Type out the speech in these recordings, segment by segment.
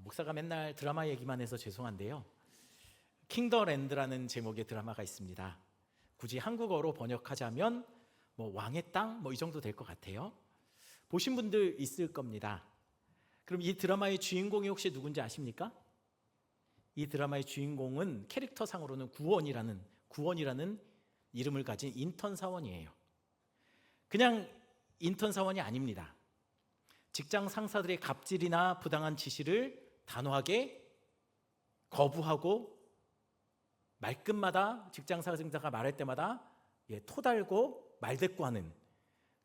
목사가 맨날 드라마 얘기만 해서 죄송한데요. 킹더랜드라는 제목의 드라마가 있습니다. 굳이 한국어로 번역하자면 왕의 땅 이 정도 될 것 같아요. 보신 분들 있을 겁니다. 그럼 이 드라마의 주인공이 혹시 누군지 아십니까? 이 드라마의 주인공은 캐릭터상으로는 구원이라는 이름을 가진 인턴 사원이에요. 그냥 인턴 사원이 아닙니다. 직장 상사들의 갑질이나 부당한 지시를 단호하게 거부하고 말끝마다 직장 상사가 말할 때마다 토달고 말대꾸하는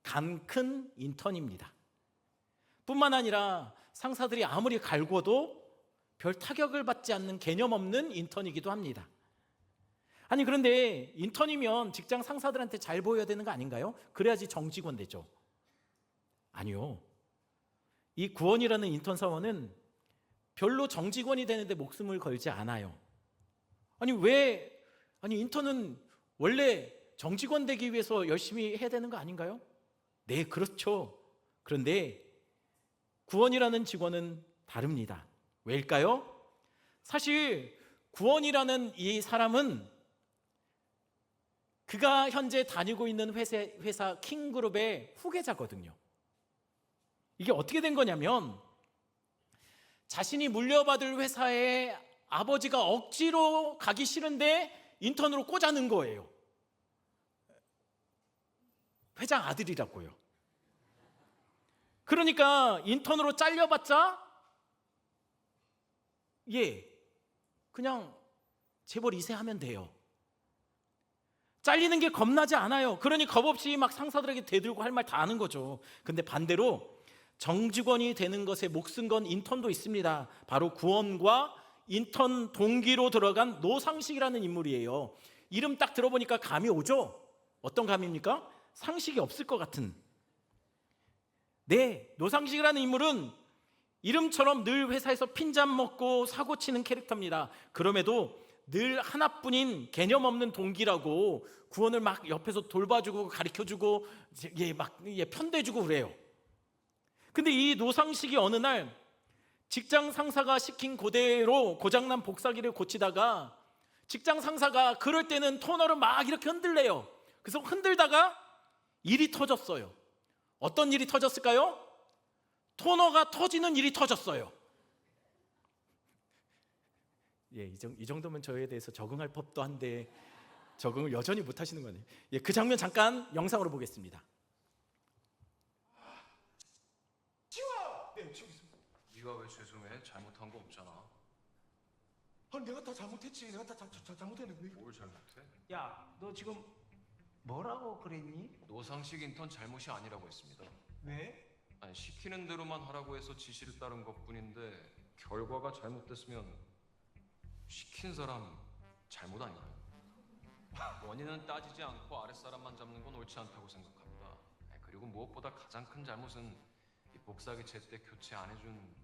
간 큰 인턴입니다. 뿐만 아니라 상사들이 아무리 갈궈도 별 타격을 받지 않는 개념 없는 인턴이기도 합니다. 아니 그런데 인턴이면 직장 상사들한테 잘 보여야 되는 거 아닌가요? 그래야지 정직원 되죠. 아니요. 이 구원이라는 인턴 사원은 별로 정직원이 되는데 목숨을 걸지 않아요. 아니 인턴은 원래 정직원 되기 위해서 열심히 해야 되는 거 아닌가요? 네, 그렇죠. 그런데 구원이라는 직원은 다릅니다. 왜일까요? 사실 구원이라는 이 사람은 그가 현재 다니고 있는 회사 킹그룹의 후계자거든요. 이게 어떻게 된 거냐면 자신이 물려받을 회사에 아버지가 억지로 가기 싫은데 인턴으로 꽂아넣은 거예요. 회장 아들이라고요. 그러니까 인턴으로 잘려봤자 그냥 재벌 2세 하면 돼요. 잘리는 게 겁나지 않아요. 그러니 겁없이 막 상사들에게 대들고 할 말 다 하는 거죠. 근데 반대로 정직원이 되는 것에 목숨 건 인턴도 있습니다. 바로 구원과 인턴 동기로 들어간 노상식이라는 인물이에요. 이름 딱 들어보니까 감이 오죠? 어떤 감입니까? 상식이 없을 것 같은. 네, 노상식이라는 인물은 이름처럼 늘 회사에서 핀잔 먹고 사고 치는 캐릭터입니다. 그럼에도 늘 하나뿐인 개념 없는 동기라고 구원을 막 옆에서 돌봐주고 가르쳐주고 편대주고 그래요. 근데 이 노상식이 어느 날 직장 상사가 시킨 그대로 고장난 복사기를 고치다가 직장 상사가 그럴 때는 토너를 막 이렇게 흔들래요. 그래서 흔들다가 일이 터졌어요. 어떤 일이 터졌을까요? 토너가 터지는 일이 터졌어요. 이 정도면 저에 대해서 적응할 법도 한데 적응을 여전히 못 하시는 거네요. 그 장면 잠깐 영상으로 보겠습니다. 지워! 네, 지우겠습니다. 네가 왜 죄송해? 잘못한 거 없잖아. 내가 다 잘못했지. 내가 다 잘못했는데. 뭘 잘못해? 야, 너 지금 뭐라고 그랬니? 노상식 인턴 잘못이 아니라고 했습니다. 왜? 아니 시키는 대로만 하라고 해서 지시를 따른 것뿐인데 결과가 잘못됐으면 시킨 사람 잘못 아닌가요? 원인은 따지지 않고 아랫사람만 잡는 건 옳지 않다고 생각합니다. 그리고 무엇보다 가장 큰 잘못은 이 복사기 제때 교체 안 해준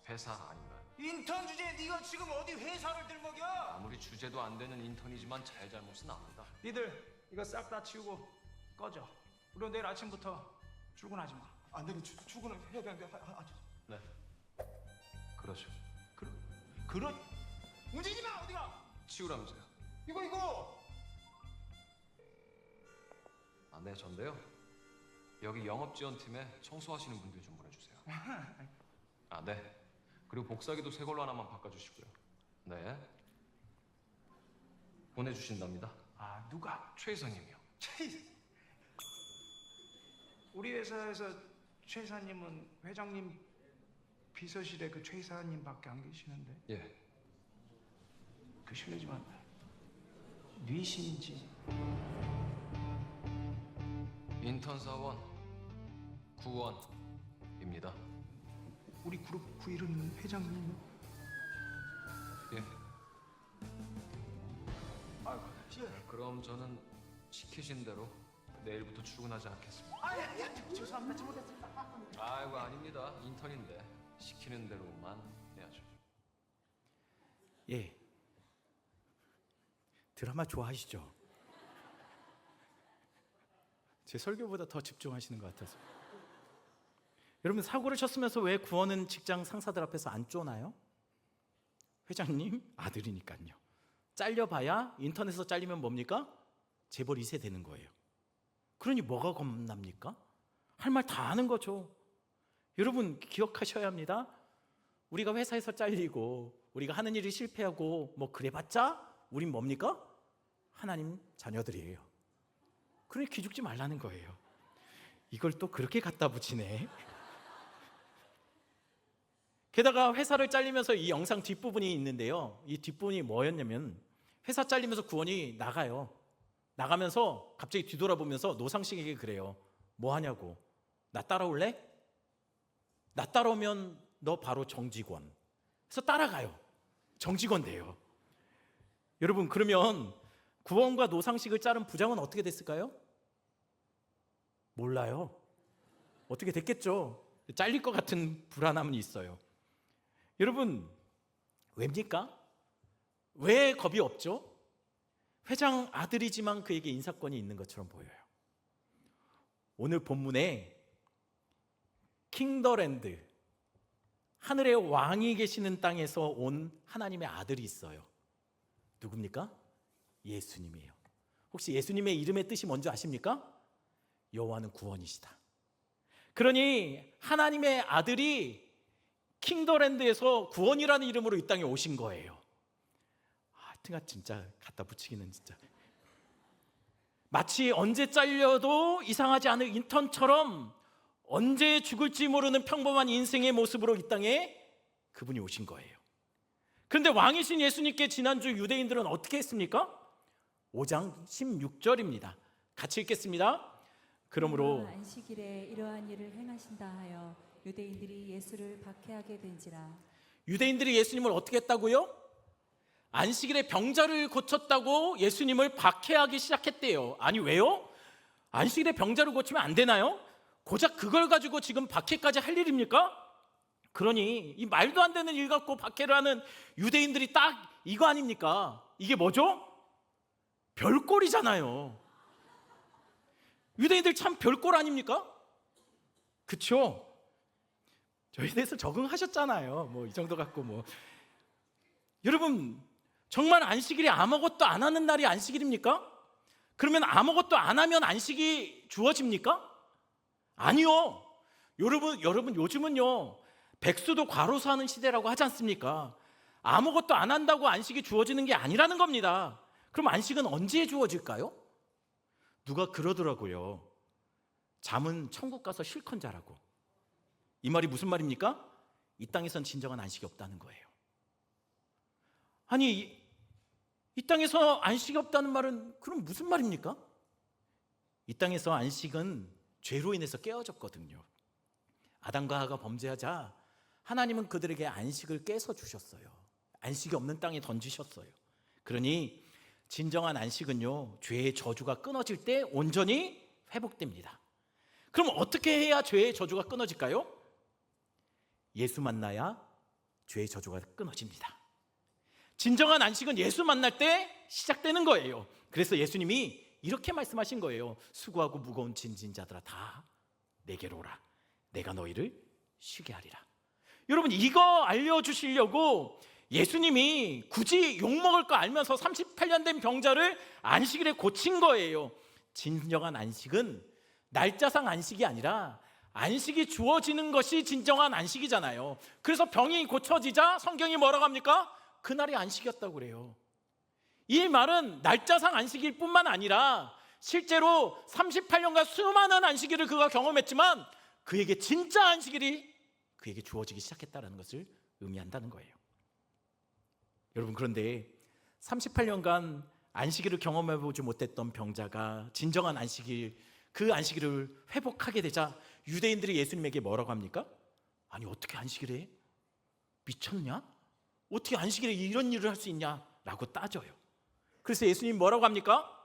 회사 아닌가요? 인턴 주제에 네가 지금 어디 회사를 들먹여? 아무리 주제도 안 되는 인턴이지만 잘못은 압니다. 니들 이거 싹 다 치우고 꺼져. 그리고 내일 아침부터 출근하지 마. 안 되면 출근을 해야 되는데. 네, 그렇죠. 그런 움직이지 마. 어디가? 치우라면서요. 이거. 네, 전데요. 여기 영업지원팀에 청소하시는 분들 좀 보내주세요. 네. 그리고 복사기도 새 걸로 하나만 바꿔주시고요. 네. 보내주신답니다. 아, 누가? 최 이사님이요. 우리 회사에서 최 이사님은 회장님 비서실에 그 최 이사님밖에 안 계시는데. 예. 그 실례지만 뉘신지. 인턴 사원 구원입니다. 우리 그룹 구일은 회장님. 예. 아이고, 그럼 저는 시키신 대로 내일부터 출근하지 않겠습니다. 죄송합니다. 잘못했습니다. 아이고 아닙니다. 인턴인데 시키는 대로만 해야죠. 드라마 좋아하시죠? 제 설교보다 더 집중하시는 것 같아서. 여러분, 사고를 쳤으면서 왜 구원은 직장 상사들 앞에서 안 쪼나요? 회장님 아들이니까요. 잘려봐야, 인터넷에서 잘리면 뭡니까? 재벌 2세 되는 거예요. 그러니 뭐가 겁납니까? 할 말 다 하는 거죠. 여러분, 기억하셔야 합니다. 우리가 회사에서 잘리고 우리가 하는 일이 실패하고 뭐 그래봤자 우린 뭡니까? 하나님 자녀들이에요. 그러니 기죽지 말라는 거예요. 이걸 또 그렇게 갖다 붙이네. 게다가 회사를 잘리면서 이 영상 뒷부분이 있는데요, 이 뒷부분이 뭐였냐면, 회사 잘리면서 구원이 나가요. 나가면서 갑자기 뒤돌아보면서 노상식에게 그래요. 뭐 하냐고. 나 따라올래? 나 따라오면 너 바로 정직원. 그래서 따라가요. 정직원 돼요. 여러분, 그러면 구원과 노상식을 자른 부장은 어떻게 됐을까요? 몰라요. 어떻게 됐겠죠. 잘릴 것 같은 불안함은 있어요. 여러분, 왜입니까? 왜 겁이 없죠? 회장 아들이지만 그에게 인사권이 있는 것처럼 보여요. 오늘 본문에 킹더랜드, 하늘의 왕이 계시는 땅에서 온 하나님의 아들이 있어요. 누굽니까? 예수님이에요. 혹시 예수님의 이름의 뜻이 뭔지 아십니까? 여호와는 구원이시다. 그러니 하나님의 아들이 킹더랜드에서 구원이라는 이름으로 이 땅에 오신 거예요. 하여튼가 진짜 갖다 붙이기는 진짜. 마치 언제 잘려도 이상하지 않을 인턴처럼 언제 죽을지 모르는 평범한 인생의 모습으로 이 땅에 그분이 오신 거예요. 그런데 왕이신 예수님께 지난주 유대인들은 어떻게 했습니까? 5장 16절입니다. 같이 읽겠습니다. 그러므로 안식일에 이러한 일을 행하신다 하여 유대인들이 예수를 박해하게 된지라. 유대인들이 예수님을 어떻게 했다고요? 안식일에 병자를 고쳤다고 예수님을 박해하기 시작했대요. 아니, 왜요? 안식일에 병자를 고치면 안 되나요? 고작 그걸 가지고 지금 박해까지 할 일입니까? 그러니 이 말도 안 되는 일 갖고 박해를 하는 유대인들이 딱 이거 아닙니까? 이게 뭐죠? 별꼴이잖아요. 유대인들 참 별꼴 아닙니까? 그쵸? 저희에 대해서 적응하셨잖아요. 뭐 이 정도 갖고 뭐. 여러분, 정말 안식일이 아무것도 안 하는 날이 안식일입니까? 그러면 아무것도 안 하면 안식이 주어집니까? 아니요. 여러분 요즘은요, 백수도 과로사 하는 시대라고 하지 않습니까? 아무것도 안 한다고 안식이 주어지는 게 아니라는 겁니다. 그럼 안식은 언제 주어질까요? 누가 그러더라고요. 잠은 천국 가서 실컷 자라고. 이 말이 무슨 말입니까? 이 땅에선 진정한 안식이 없다는 거예요. 아니, 이 땅에서 안식이 없다는 말은 그럼 무슨 말입니까? 이 땅에서 안식은 죄로 인해서 깨어졌거든요. 아담과 하와가 범죄하자 하나님은 그들에게 안식을 깨서 주셨어요. 안식이 없는 땅에 던지셨어요. 그러니 진정한 안식은요, 죄의 저주가 끊어질 때 온전히 회복됩니다. 그럼 어떻게 해야 죄의 저주가 끊어질까요? 예수 만나야 죄의 저주가 끊어집니다. 진정한 안식은 예수 만날 때 시작되는 거예요. 그래서 예수님이 이렇게 말씀하신 거예요. 수고하고 무거운 짐진 자들아 다 내게로 오라. 내가 너희를 쉬게 하리라. 여러분, 이거 알려주시려고 예수님이 굳이 욕먹을 거 알면서 38년 된 병자를 안식일에 고친 거예요. 진정한 안식은 날짜상 안식이 아니라 안식이 주어지는 것이 진정한 안식이잖아요. 그래서 병이 고쳐지자 성경이 뭐라고 합니까? 그날이 안식이었다고 그래요. 이 말은 날짜상 안식일 뿐만 아니라 실제로 38년간 수많은 안식일을 그가 경험했지만 그에게 진짜 안식일이 그에게 주어지기 시작했다는 것을 의미한다는 거예요. 여러분, 그런데 38년간 안식일을 경험해보지 못했던 병자가 진정한 안식일, 그 안식일을 회복하게 되자 유대인들이 예수님에게 뭐라고 합니까? 아니, 어떻게 안식일을 해? 미쳤냐? 어떻게 안식일에 이런 일을 할 수 있냐? 라고 따져요. 그래서 예수님 뭐라고 합니까?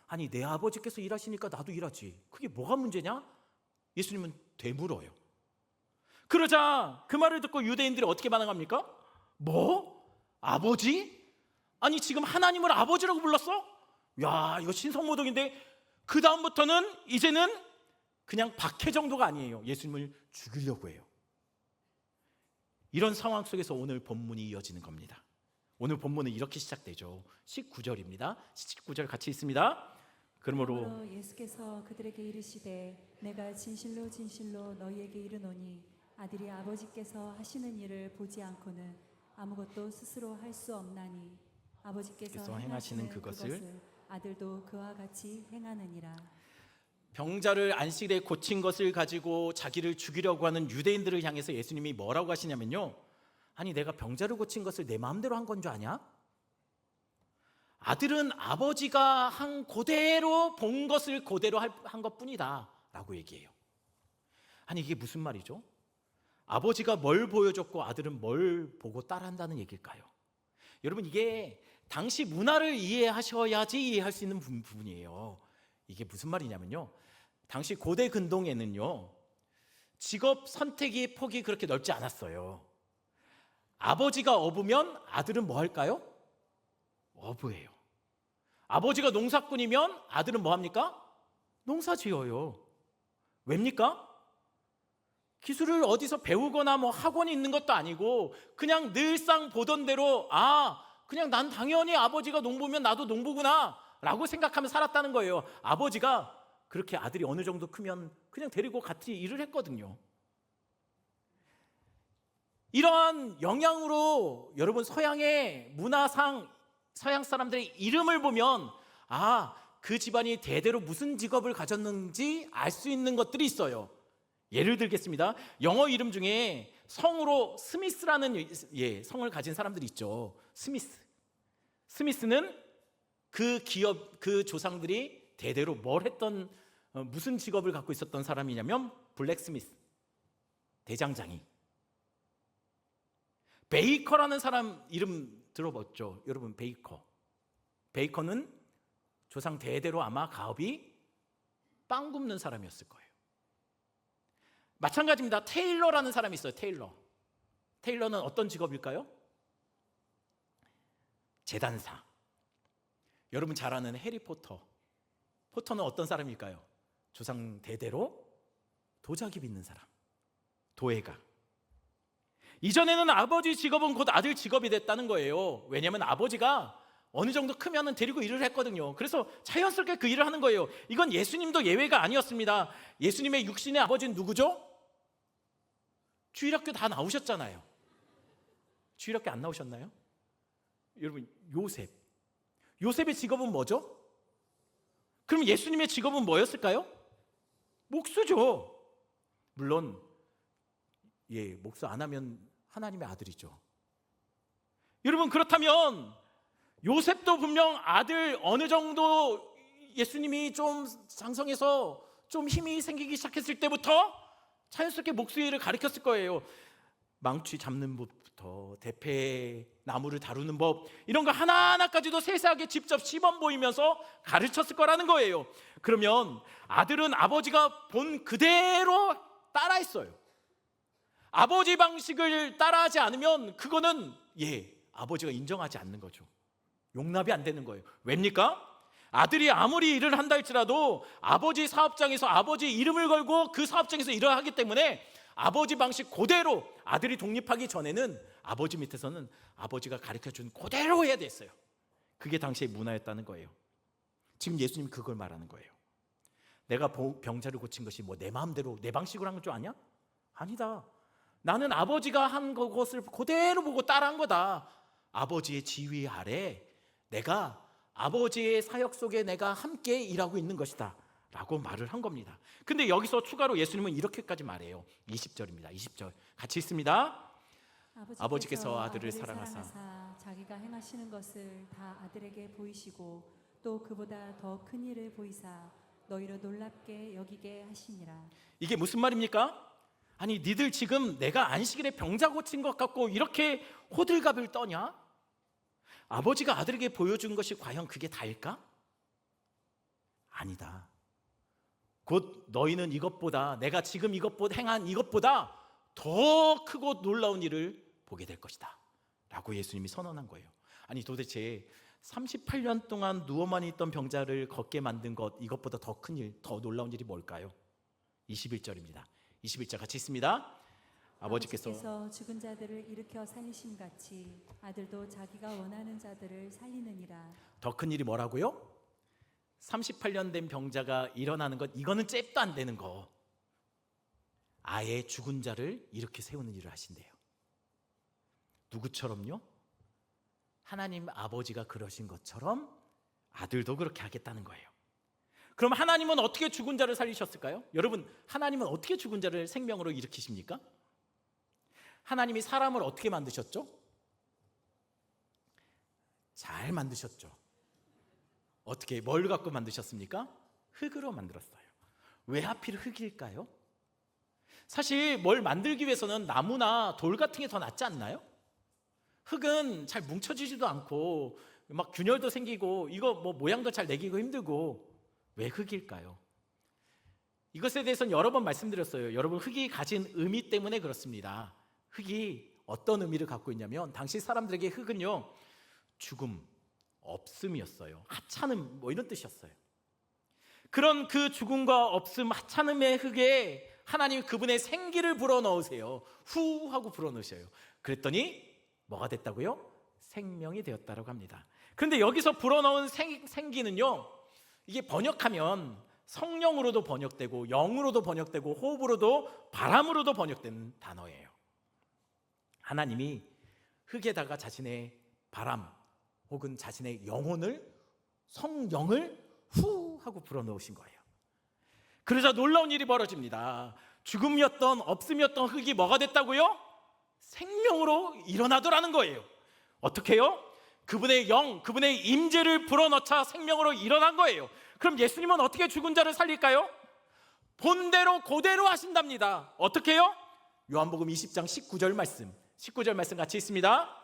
아니, 내 아버지께서 일하시니까 나도 일하지. 그게 뭐가 문제냐? 예수님은 되물어요. 그러자 그 말을 듣고 유대인들이 어떻게 반응합니까? 뭐? 아버지? 아니, 지금 하나님을 아버지라고 불렀어? 야, 이거 신성모독인데 그 다음부터는 이제는 그냥 박해 정도가 아니에요. 예수님을 죽이려고 해요. 이런 상황 속에서 오늘 본문이 이어지는 겁니다. 오늘 본문은 이렇게 시작되죠. 19절입니다. 19절 같이 있습니다. 그러므로 예수께서 그들에게 이르시되 내가 진실로 진실로 너희에게 이르노니 아들이 아버지께서 하시는 일을 보지 않고는 아무것도 스스로 할 수 없나니 아버지께서 행하시는 그것을 아들도 그와 같이 행하느니라. 병자를 안식일에 고친 것을 가지고 자기를 죽이려고 하는 유대인들을 향해서 예수님이 뭐라고 하시냐면요, 아니 내가 병자를 고친 것을 내 마음대로 한 건 줄 아냐? 아들은 아버지가 한 그대로 본 것을 그대로 한 것뿐이다 라고 얘기해요. 아니 이게 무슨 말이죠? 아버지가 뭘 보여줬고 아들은 뭘 보고 따라한다는 얘기일까요? 여러분, 이게 당시 문화를 이해하셔야지 이해할 수 있는 부분이에요. 이게 무슨 말이냐면요, 당시 고대 근동에는요 직업 선택의 폭이 그렇게 넓지 않았어요. 아버지가 어부면 아들은 뭐 할까요? 어부예요. 아버지가 농사꾼이면 아들은 뭐 합니까? 농사 지어요. 왜입니까? 기술을 어디서 배우거나 뭐 학원이 있는 것도 아니고 그냥 늘상 보던 대로 그냥 난 당연히 아버지가 농부면 나도 농부구나 라고 생각하며 살았다는 거예요. 아버지가 그렇게 아들이 어느 정도 크면 그냥 데리고 같이 일을 했거든요. 이러한 영향으로 여러분 서양의 문화상 서양 사람들의 이름을 보면 그 집안이 대대로 무슨 직업을 가졌는지 알 수 있는 것들이 있어요. 예를 들겠습니다. 영어 이름 중에 성으로 스미스라는 성을 가진 사람들이 있죠. 스미스는 그 기업, 그 조상들이 대대로 뭘 했던 무슨 직업을 갖고 있었던 사람이냐면 블랙스미스, 대장장이. 베이커라는 사람 이름 들어봤죠? 여러분, 베이커는 조상 대대로 아마 가업이 빵 굽는 사람이었을 거예요. 마찬가지입니다. 테일러라는 사람이 있어요. 테일러는 어떤 직업일까요? 재단사. 여러분 잘 아는 포터는 어떤 사람일까요? 조상 대대로 도자기 빚는 사람, 도예가. 이전에는 아버지 직업은 곧 아들 직업이 됐다는 거예요. 왜냐하면 아버지가 어느 정도 크면은 데리고 일을 했거든요. 그래서 자연스럽게 그 일을 하는 거예요. 이건 예수님도 예외가 아니었습니다. 예수님의 육신의 아버지는 누구죠? 주일학교 다 나오셨잖아요. 주일학교 안 나오셨나요? 여러분, 요셉의 직업은 뭐죠? 그럼 예수님의 직업은 뭐였을까요? 목수죠. 물론 목수 안 하면 하나님의 아들이죠. 여러분, 그렇다면 요셉도 분명 아들 어느 정도 예수님이 좀 장성해서 좀 힘이 생기기 시작했을 때부터 자연스럽게 목수 일을 가르쳤을 거예요. 망치 잡는 법부터 대패 나무를 다루는 법, 이런 거 하나하나까지도 세세하게 직접 시범 보이면서 가르쳤을 거라는 거예요. 그러면 아들은 아버지가 본 그대로 따라했어요. 아버지 방식을 따라하지 않으면 그거는 아버지가 인정하지 않는 거죠. 용납이 안 되는 거예요. 왜입니까? 아들이 아무리 일을 한다 할지라도 아버지 사업장에서 아버지 이름을 걸고 그 사업장에서 일을 하기 때문에 아버지 방식 그대로, 아들이 독립하기 전에는 아버지 밑에서는 아버지가 가르쳐준 그대로 해야 됐어요. 그게 당시의 문화였다는 거예요. 지금 예수님이 그걸 말하는 거예요. 내가 병자를 고친 것이 뭐 내 마음대로 내 방식으로 한 줄 아냐? 아니다. 나는 아버지가 한 것을 그대로 보고 따라한 거다. 아버지의 지휘 아래 내가 아버지의 사역 속에 내가 함께 일하고 있는 것이다 라고 말을 한 겁니다. 근데 여기서 추가로 예수님은 이렇게까지 말해요. 20절입니다. 20절 같이 있습니다. 아버지께서 아들을 사랑하사 자기가 행하시는 것을 다 아들에게 보이시고 또 그보다 더 큰 일을 보이사 너희로 놀랍게 여기게 하시니라. 이게 무슨 말입니까? 아니 니들 지금 내가 안식일에 병자 고친 것 같고 이렇게 호들갑을 떠냐? 아버지가 아들에게 보여준 것이 과연 그게 다일까? 아니다. 곧 너희는 이것보다, 내가 지금 행한 이것보다 더 크고 놀라운 일을 보게 될 것이다 라고 예수님이 선언한 거예요. 아니 도대체 38년 동안 누워만 있던 병자를 걷게 만든 것, 이것보다 더 큰 일, 더 놀라운 일이 뭘까요? 21절입니다. 21절 같이 있습니다. 아버지께서 죽은 자들을 일으켜 살리심 같이 아들도 자기가 원하는 자들을 살리느니라. 더 큰 일이 뭐라고요? 38년 된 병자가 일어나는 것, 이거는 잽도 안 되는 거. 아예 죽은 자를 이렇게 세우는 일을 하신대요. 누구처럼요? 하나님 아버지가 그러신 것처럼 아들도 그렇게 하겠다는 거예요. 그럼 하나님은 어떻게 죽은 자를 살리셨을까요? 여러분, 하나님은 어떻게 죽은 자를 생명으로 일으키십니까? 하나님이 사람을 어떻게 만드셨죠? 잘 만드셨죠. 어떻게, 뭘 갖고 만드셨습니까? 흙으로 만들었어요. 왜 하필 흙일까요? 사실 뭘 만들기 위해서는 나무나 돌 같은 게 더 낫지 않나요? 흙은 잘 뭉쳐지지도 않고 막 균열도 생기고 이거 뭐 모양도 잘 내기고 힘들고, 왜 흙일까요? 이것에 대해서는 여러 번 말씀드렸어요. 여러분, 흙이 가진 의미 때문에 그렇습니다. 흙이 어떤 의미를 갖고 있냐면, 당시 사람들에게 흙은요, 죽음, 없음이었어요. 하찮음, 뭐 이런 뜻이었어요. 그런 그 죽음과 없음, 하찮음의 흙에 하나님이 그분의 생기를 불어넣으세요. 후 하고 불어넣으셔요. 그랬더니 뭐가 됐다고요? 생명이 되었다고 합니다. 그런데 여기서 불어넣은 생기는요, 이게 번역하면 성령으로도 번역되고 영으로도 번역되고 호흡으로도, 바람으로도 번역되는 단어예요. 하나님이 흙에다가 자신의 바람 혹은 자신의 영혼을, 성령을 후 하고 불어넣으신 거예요. 그러자 놀라운 일이 벌어집니다. 죽음이었던, 없음이었던 흙이 뭐가 됐다고요? 생명으로 일어나더라는 거예요. 어떻게 해요? 그분의 영, 그분의 임재를 불어넣자 생명으로 일어난 거예요. 그럼 예수님은 어떻게 죽은 자를 살릴까요? 본대로 그대로 하신답니다. 어떻게 해요? 요한복음 20장 19절 말씀, 19절 말씀 같이 있습니다.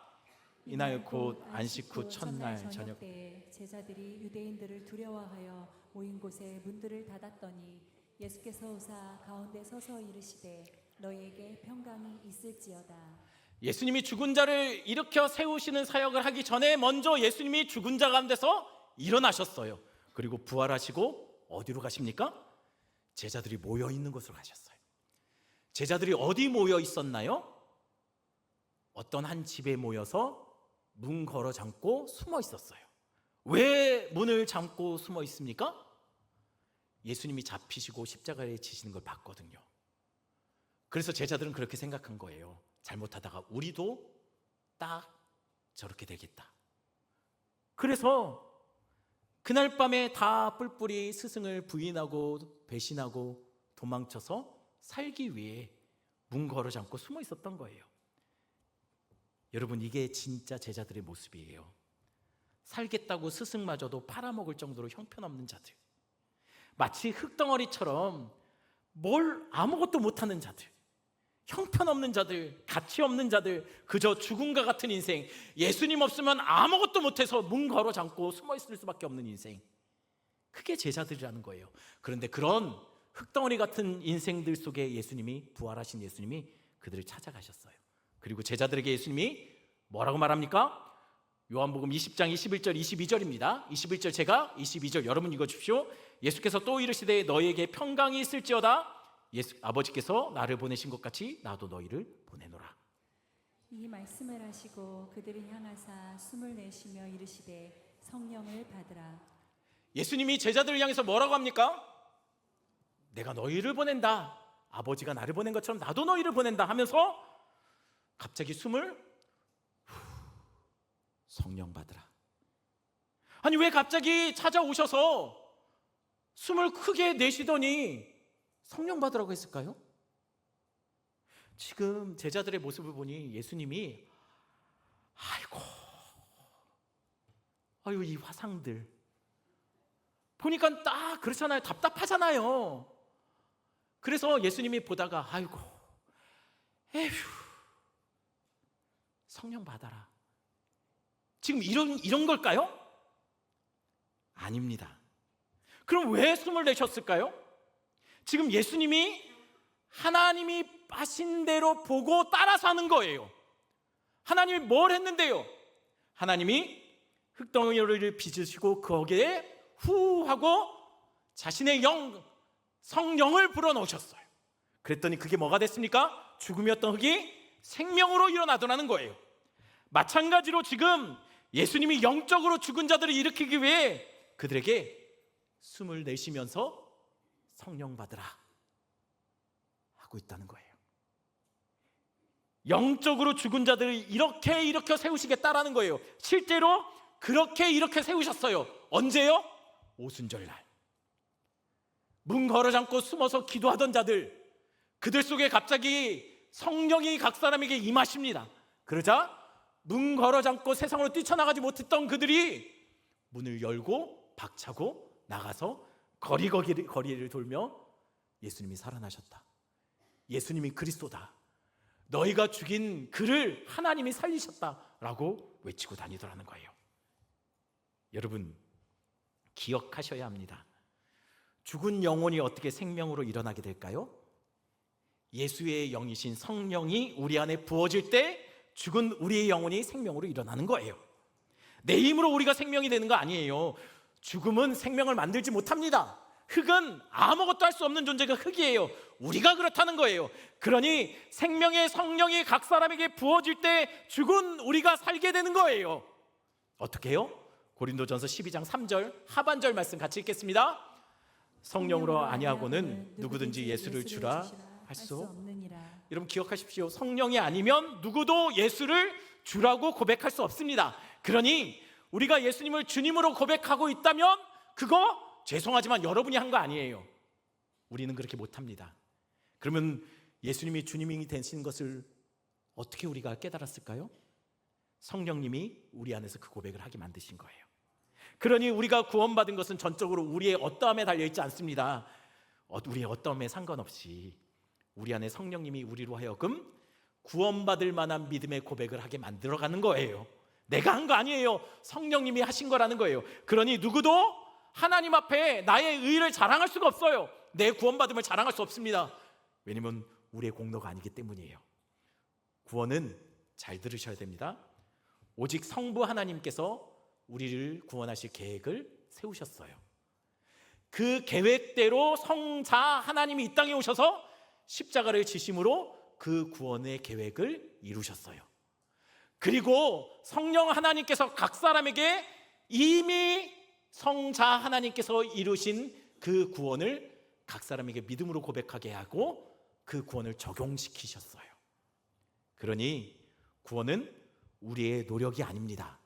이날 곧 안식 후 첫날 저녁 때에 제자들이 유대인들을 두려워하여 모인 곳에 문들을 닫았더니 예수께서 오사 가운데 서서 이르시되 너희에게 평강이 있을지어다. 예수님이 죽은 자를 일으켜 세우시는 사역을 하기 전에 먼저 예수님이 죽은 자 가운데서 일어나셨어요. 그리고 부활하시고 어디로 가십니까? 제자들이 모여 있는 곳으로 가셨어요. 제자들이 어디 모여 있었나요? 어떤 한 집에 모여서 문 걸어 잠고 숨어 있었어요. 왜 문을 잠고 숨어 있습니까? 예수님이 잡히시고 십자가에 지시는 걸 봤거든요. 그래서 제자들은 그렇게 생각한 거예요. 잘못하다가 우리도 딱 저렇게 되겠다. 그래서 그날 밤에 다 뿔뿔이 스승을 부인하고 배신하고 도망쳐서 살기 위해 문 걸어 잠고 숨어 있었던 거예요. 여러분, 이게 진짜 제자들의 모습이에요. 살겠다고 스승마저도 팔아먹을 정도로 형편없는 자들, 마치 흙덩어리처럼 뭘 아무것도 못하는 자들, 형편없는 자들, 가치 없는 자들, 그저 죽음과 같은 인생, 예수님 없으면 아무것도 못해서 문 걸어 잠고 숨어 있을 수밖에 없는 인생, 그게 제자들이라는 거예요. 그런데 그런 흙덩어리 같은 인생들 속에 예수님이, 부활하신 예수님이 그들을 찾아가셨어요. 그리고 제자들에게 예수님이 뭐라고 말합니까? 요한복음 20장 21절 22절입니다. 21절 제가, 22절 여러분 읽어주십시오. 예수께서 또 이르시되 너희에게 평강이 있을지어다. 아버지께서 나를 보내신 것 같이 나도 너희를 보내노라. 이 말씀을 하시고 그들을 향하사 숨을 내쉬며 이르시되 성령을 받으라. 예수님이 제자들을 향해서 뭐라고 합니까? 내가 너희를 보낸다. 아버지가 나를 보낸 것처럼 나도 너희를 보낸다 하면서 갑자기 숨을 성령 받으라. 아니, 왜 갑자기 찾아오셔서 숨을 크게 내쉬더니 성령 받으라고 했을까요? 지금 제자들의 모습을 보니 예수님이 아이고 이 화상들 보니까 딱 그렇잖아요. 답답하잖아요. 그래서 예수님이 보다가 아이고 에휴 성령 받아라. 지금 이런 걸까요? 아닙니다. 그럼 왜 숨을 내셨을까요? 지금 예수님이 하나님이 하신 대로 보고 따라서 하는 거예요. 하나님이 뭘 했는데요? 하나님이 흙덩어리를 빚으시고 거기에 후 하고 자신의 영, 성령을 불어넣으셨어요. 그랬더니 그게 뭐가 됐습니까? 죽음이었던 흙이 생명으로 일어나더라는 거예요. 마찬가지로 지금 예수님이 영적으로 죽은 자들을 일으키기 위해 그들에게 숨을 내쉬면서 성령 받으라 하고 있다는 거예요. 영적으로 죽은 자들을 이렇게 세우시겠다라는 거예요. 실제로 그렇게 세우셨어요. 언제요? 오순절날. 문 걸어 잠고 숨어서 기도하던 자들, 그들 속에 갑자기 성령이 각 사람에게 임하십니다. 그러자 문 걸어 잠고 세상으로 뛰쳐나가지 못했던 그들이 문을 열고 박차고 나가서 거리를 돌며 예수님이 살아나셨다, 예수님이 그리스도다, 너희가 죽인 그를 하나님이 살리셨다라고 외치고 다니더라는 거예요. 여러분, 기억하셔야 합니다. 죽은 영혼이 어떻게 생명으로 일어나게 될까요? 예수의 영이신 성령이 우리 안에 부어질 때 죽은 우리의 영혼이 생명으로 일어나는 거예요. 내 힘으로 우리가 생명이 되는 거 아니에요. 죽음은 생명을 만들지 못합니다. 흙은 아무것도 할 수 없는 존재가 흙이에요. 우리가 그렇다는 거예요. 그러니 생명의 성령이 각 사람에게 부어질 때 죽은 우리가 살게 되는 거예요. 어떻게 해요? 고린도전서 12장 3절 하반절 말씀 같이 읽겠습니다. 성령으로 아니하고는 누구든지 예수를 주라 할 수 없느니라. 여러분 기억하십시오. 성령이 아니면 누구도 예수를 주라고 고백할 수 없습니다. 그러니 우리가 예수님을 주님으로 고백하고 있다면 그거 죄송하지만 여러분이 한 거 아니에요. 우리는 그렇게 못합니다. 그러면 예수님이 주님이 되신 것을 어떻게 우리가 깨달았을까요? 성령님이 우리 안에서 그 고백을 하게 만드신 거예요. 그러니 우리가 구원받은 것은 전적으로 우리의 어떠함에 달려있지 않습니다. 우리의 어떠함에 상관없이 우리 안에 성령님이 우리로 하여금 구원받을 만한 믿음의 고백을 하게 만들어가는 거예요. 내가 한 거 아니에요. 성령님이 하신 거라는 거예요. 그러니 누구도 하나님 앞에 나의 의를 자랑할 수가 없어요. 내 구원받음을 자랑할 수 없습니다. 왜냐면 우리의 공로가 아니기 때문이에요. 구원은 잘 들으셔야 됩니다. 오직 성부 하나님께서 우리를 구원하실 계획을 세우셨어요. 그 계획대로 성자 하나님이 이 땅에 오셔서 십자가를 지심으로 그 구원의 계획을 이루셨어요. 그리고 성령 하나님께서 각 사람에게 이미 성자 하나님께서 이루신 그 구원을 각 사람에게 믿음으로 고백하게 하고 그 구원을 적용시키셨어요. 그러니 구원은 우리의 노력이 아닙니다.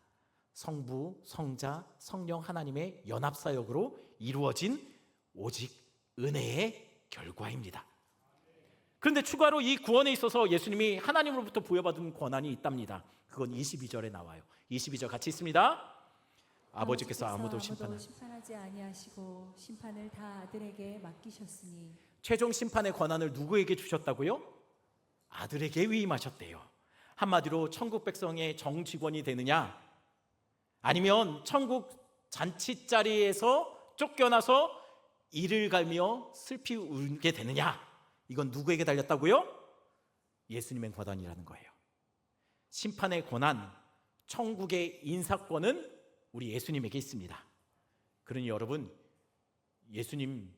성부, 성자, 성령 하나님의 연합사역으로 이루어진 오직 은혜의 결과입니다. 그런데 추가로 이 구원에 있어서 예수님이 하나님으로부터 부여받은 권한이 있답니다. 그건 22절에 나와요. 22절 같이 있습니다. 아버지께서 아무도 심판하지 아니하시고 심판을 다 아들에게 맡기셨으니. 최종 심판의 권한을 누구에게 주셨다고요? 아들에게 위임하셨대요. 한마디로 천국 백성의 정직원이 되느냐, 아니면 천국 잔치자리에서 쫓겨나서 이를 갈며 슬피 울게 되느냐, 이건 누구에게 달렸다고요? 예수님의 권한이라는 거예요. 심판의 권한, 천국의 인사권은 우리 예수님에게 있습니다. 그러니 여러분, 예수님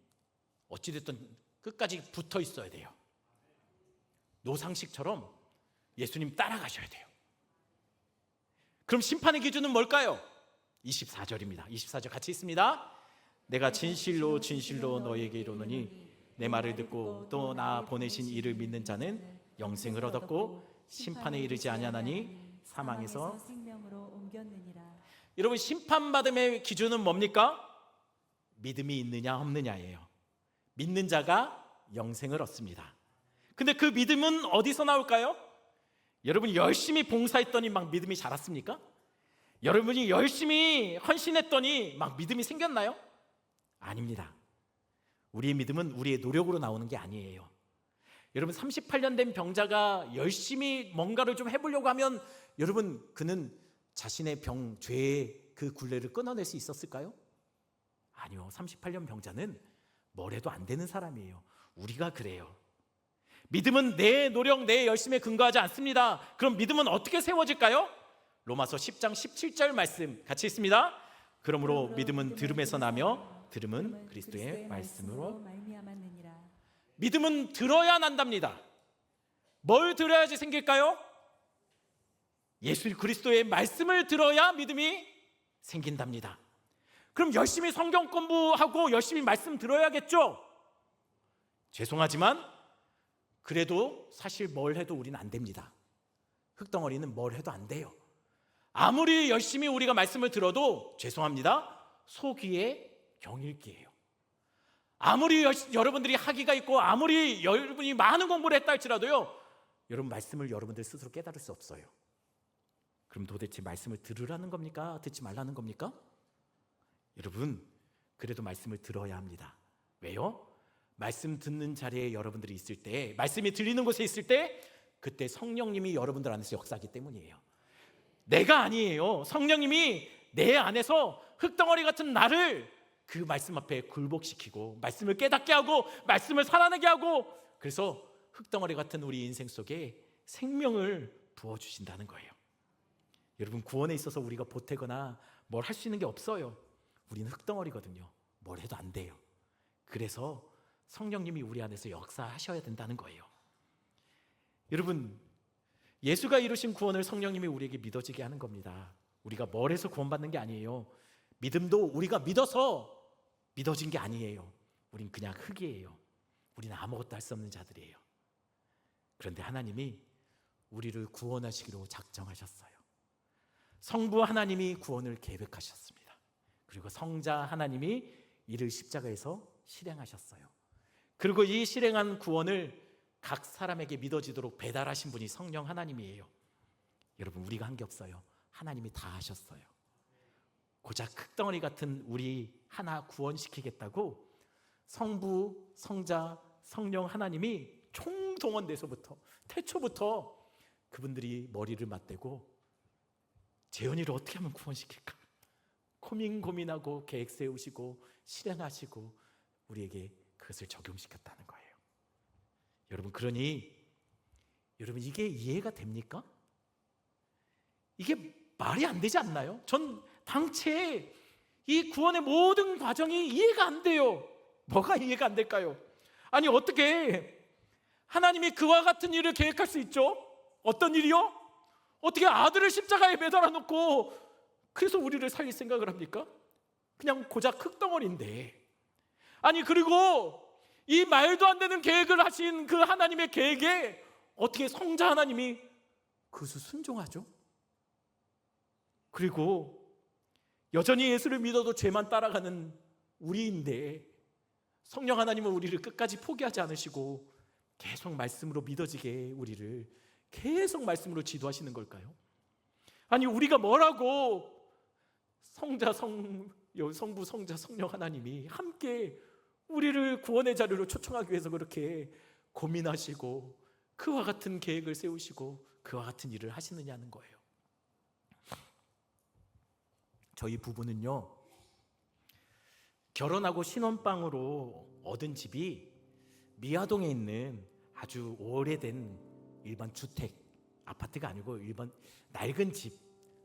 어찌됐든 끝까지 붙어 있어야 돼요. 노상식처럼 예수님 따라가셔야 돼요. 그럼 심판의 기준은 뭘까요? 24절입니다. 24절 같이 있습니다. 내가 진실로 진실로 너희에게 이르노니 내 말을 듣고 또 나 보내신 이를 믿는 자는 영생을 얻었고 심판에 이르지 아니하나니 사망에서 생명으로 옮겼느니라. 여러분, 심판받음의 기준은 뭡니까? 믿음이 있느냐 없느냐예요. 믿는 자가 영생을 얻습니다. 근데 그 믿음은 어디서 나올까요? 여러분이 열심히 봉사했더니 막 믿음이 자랐습니까? 여러분이 열심히 헌신했더니 막 믿음이 생겼나요? 아닙니다. 우리의 믿음은 우리의 노력으로 나오는 게 아니에요. 여러분, 38년 된 병자가 열심히 뭔가를 좀 해보려고 하면 여러분, 그는 자신의 병, 죄의 그 굴레를 끊어낼 수 있었을까요? 아니요. 38년 병자는 뭘 해도 안 되는 사람이에요. 우리가 그래요. 믿음은 내 노력, 내 열심에 근거하지 않습니다. 그럼 믿음은 어떻게 세워질까요? 로마서 10장 17절 말씀 같이 있습니다. 그러므로 믿음은 들음에서 나며 들음은 그리스도의 말씀으로. 말미암았느니라. 믿음은 들어야 난답니다. 뭘 들어야지 생길까요? 예수 그리스도의 말씀을 들어야 믿음이 생긴답니다. 그럼 열심히 성경 공부하고 열심히 말씀 들어야겠죠? 죄송하지만 그래도 사실 뭘 해도 우리는 안 됩니다. 흙덩어리는 뭘 해도 안 돼요. 아무리 열심히 우리가 말씀을 들어도 죄송합니다, 소귀의 경읽기예요. 아무리 여러분들이 학위가 있고 아무리 여러분이 많은 공부를 했다 할지라도요, 여러분 말씀을 여러분들 스스로 깨달을 수 없어요. 그럼 도대체 말씀을 들으라는 겁니까? 듣지 말라는 겁니까? 여러분, 그래도 말씀을 들어야 합니다. 왜요? 말씀 듣는 자리에 여러분들이 있을 때, 말씀이 들리는 곳에 있을 때, 그때 성령님이 여러분들 안에서 역사하기 때문이에요. 내가 아니에요. 성령님이 내 안에서 흙덩어리 같은 나를 그 말씀 앞에 굴복시키고 말씀을 깨닫게 하고 말씀을 살아내게 하고, 그래서 흙덩어리 같은 우리 인생 속에 생명을 부어주신다는 거예요. 여러분, 구원에 있어서 우리가 보태거나 뭘 할 수 있는 게 없어요. 우리는 흙덩어리거든요. 뭘 해도 안 돼요. 그래서 성령님이 우리 안에서 역사하셔야 된다는 거예요. 여러분, 예수가 이루신 구원을 성령님이 우리에게 믿어지게 하는 겁니다. 우리가 뭘 해서 구원받는 게 아니에요. 믿음도 우리가 믿어서 믿어진 게 아니에요. 우린 그냥 흙이에요. 우리는 아무것도 할 수 없는 자들이에요. 그런데 하나님이 우리를 구원하시기로 작정하셨어요. 성부 하나님이 구원을 계획하셨습니다. 그리고 성자 하나님이 이를 십자가에서 실행하셨어요. 그리고 이 실행한 구원을 각 사람에게 믿어지도록 배달하신 분이 성령 하나님이에요. 여러분, 우리가 한 게 없어요. 하나님이 다 하셨어요. 고작 흙덩어리 같은 우리 하나 구원시키겠다고 성부, 성자, 성령 하나님이 총동원돼서부터 태초부터 그분들이 머리를 맞대고 재현이를 어떻게 하면 구원시킬까 고민하고 계획 세우시고 실행하시고 우리에게 그것을 적용시켰다는 거예요. 여러분, 그러니 여러분, 이게 이해가 됩니까? 이게 말이 안 되지 않나요? 전 당최 이 구원의 모든 과정이 이해가 안 돼요. 뭐가 이해가 안 될까요? 아니, 어떻게 하나님이 그와 같은 일을 계획할 수 있죠? 어떤 일이요? 어떻게 아들을 십자가에 매달아 놓고 그래서 우리를 살릴 생각을 합니까? 그냥 고작 흙덩어리인데. 아니, 그리고 이 말도 안 되는 계획을 하신 그 하나님의 계획에 어떻게 성자 하나님이 그것을 순종하죠? 그리고 여전히 예수를 믿어도 죄만 따라가는 우리인데 성령 하나님은 우리를 끝까지 포기하지 않으시고 계속 말씀으로 믿어지게 우리를 계속 말씀으로 지도하시는 걸까요? 아니, 우리가 뭐라고 성부, 성자, 성령 하나님이 함께 우리를 구원의 자리로 초청하기 위해서 그렇게 고민하시고 그와 같은 계획을 세우시고 그와 같은 일을 하시느냐는 거예요. 저희 부부는요, 결혼하고 신혼방으로 얻은 집이 미아동에 있는 아주 오래된 일반 주택, 아파트가 아니고 일반 낡은 집,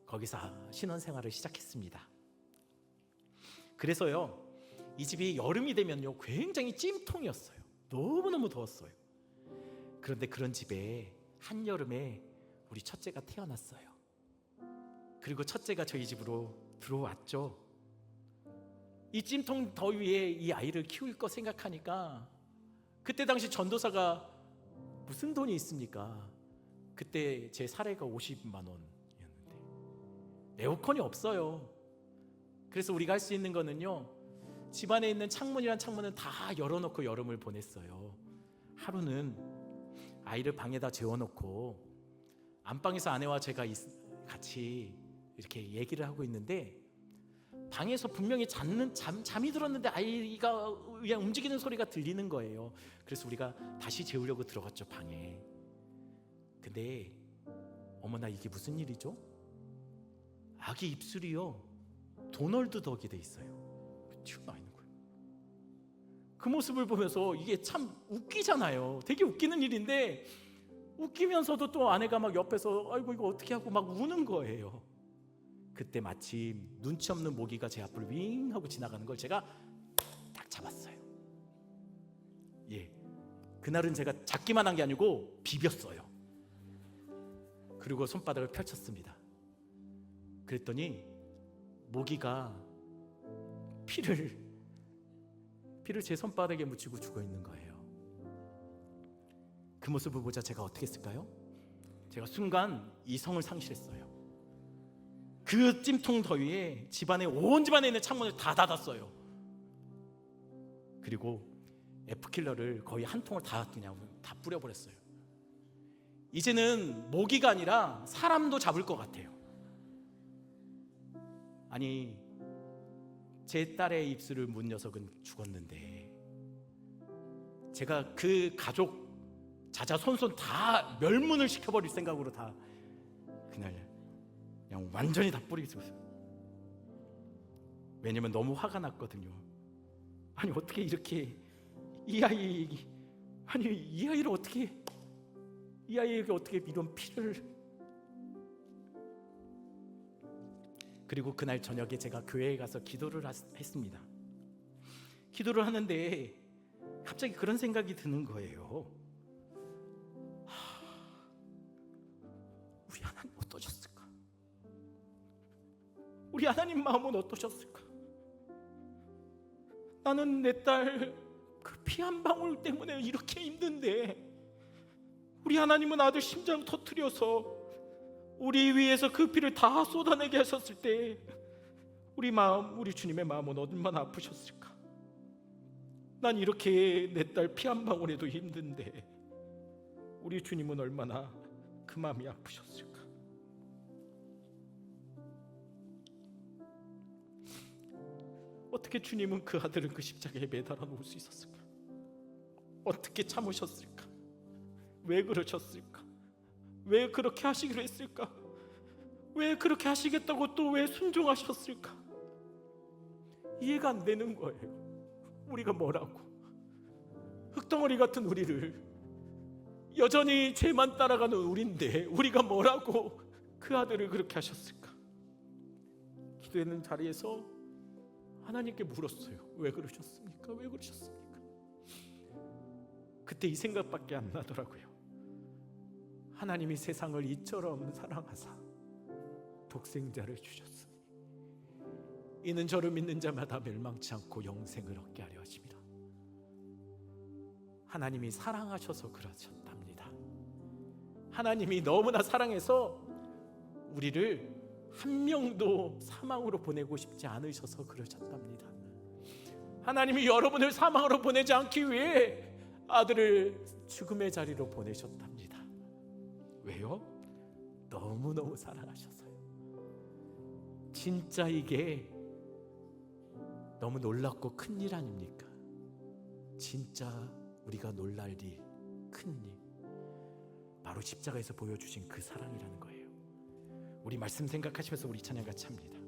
거기서 신혼생활을 시작했습니다. 그래서요, 이 집이 여름이 되면요 굉장히 찜통이었어요. 너무너무 더웠어요. 그런데 그런 집에 한여름에 우리 첫째가 태어났어요. 그리고 첫째가 저희 집으로 들어왔죠. 이 찜통 더위에 이 아이를 키울 거 생각하니까 그때 당시 전도사가 무슨 돈이 있습니까? 그때 제 사례가 50만 원이었는데 에어컨이 없어요. 그래서 우리가 할 수 있는 거는요, 집안에 있는 창문이란 창문은 다 열어놓고 여름을 보냈어요. 하루는 아이를 방에다 재워놓고 안방에서 아내와 제가 같이 이렇게 얘기를 하고 있는데 방에서 분명히 잠이 들었는데 아이가 그냥 움직이는 소리가 들리는 거예요. 그래서 우리가 다시 재우려고 들어갔죠, 방에. 근데 어머나, 이게 무슨 일이죠? 아기 입술이요 도널드 덕이 돼 있어요. 튀어나와 있는 거예요. 그 모습을 보면서 이게 참 웃기잖아요. 되게 웃기는 일인데 웃기면서도 또 아내가 막 옆에서 아이고 이거 어떻게 하고 막 우는 거예요. 그때 마침 눈치 없는 모기가 제 앞을 윙 하고 지나가는 걸 제가 잡았어요. 예, 그날은 제가 잡기만 한 게 아니고 비볐어요. 그리고 손바닥을 펼쳤습니다. 그랬더니 모기가 피를 제 손바닥에 묻히고 죽어 있는 거예요. 그 모습을 보자 제가 어떻게 했을까요? 제가 순간 이성을 상실했어요. 그 찜통 더위에 온 집안에 있는 창문을 다 닫았어요. 그리고 F킬러를 거의 한 통을 다 그냥 다 뿌려버렸어요. 이제는 모기가 아니라 사람도 잡을 것 같아요. 아니, 제 딸의 입술을 문 녀석은 죽었는데 제가 그 가족 자자손손 다 멸문을 시켜버릴 생각으로 다 그날 그냥 완전히 다 뿌리고 있어요. 왜냐면 너무 화가 났거든요. 아니 어떻게 이렇게 이 아이를 어떻게 이 아이에게 어떻게 이런 피를. 그리고 그날 저녁에 제가 교회에 가서 기도를 했습니다. 기도를 하는데 갑자기 그런 생각이 드는 거예요. 우리 하나님 어떠셨을까? 우리 하나님 마음은 어떠셨을까? 나는 내 딸 그 피 한 방울 때문에 이렇게 힘든데 우리 하나님은 아들 심장 터뜨려서 우리 위해서 그 피를 다 쏟아내게 하셨을 때 우리 주님의 마음은 얼마나 아프셨을까? 난 이렇게 내 딸 피 한 방울에도 힘든데 우리 주님은 얼마나 그 마음이 아프셨을까? 어떻게 주님은 그 아들을 그 십자가에 매달아 놓을 수 있었을까? 어떻게 참으셨을까? 왜 그러셨을까? 왜 그렇게 하시기로 했을까? 왜 그렇게 하시겠다고 또 왜 순종하셨을까? 이해가 안 되는 거예요. 우리가 뭐라고? 흙덩어리 같은 우리를, 여전히 죄만 따라가는 우리인데 우리가 뭐라고 그 아들을 그렇게 하셨을까? 기도하는 자리에서 하나님께 물었어요. 왜 그러셨습니까? 왜 그러셨습니까? 그때 이 생각밖에 안 나더라고요. 하나님이 세상을 이처럼 사랑하사 독생자를 주셨으니 이는 저를 믿는 자마다 멸망치 않고 영생을 얻게 하려 하십니다. 하나님이 사랑하셔서 그러셨답니다. 하나님이 너무나 사랑해서 우리를 한 명도 사망으로 보내고 싶지 않으셔서 그러셨답니다. 하나님이 여러분을 사망으로 보내지 않기 위해 아들을 죽음의 자리로 보내셨답니다. 왜요? 너무너무 사랑하셔서요. 진짜 이게 너무 놀랍고 큰일 아닙니까? 진짜 우리가 놀랄 일, 큰일, 바로 십자가에서 보여주신 그 사랑이라는 거예요. 우리 말씀 생각하시면서 우리 찬양 같이 합니다.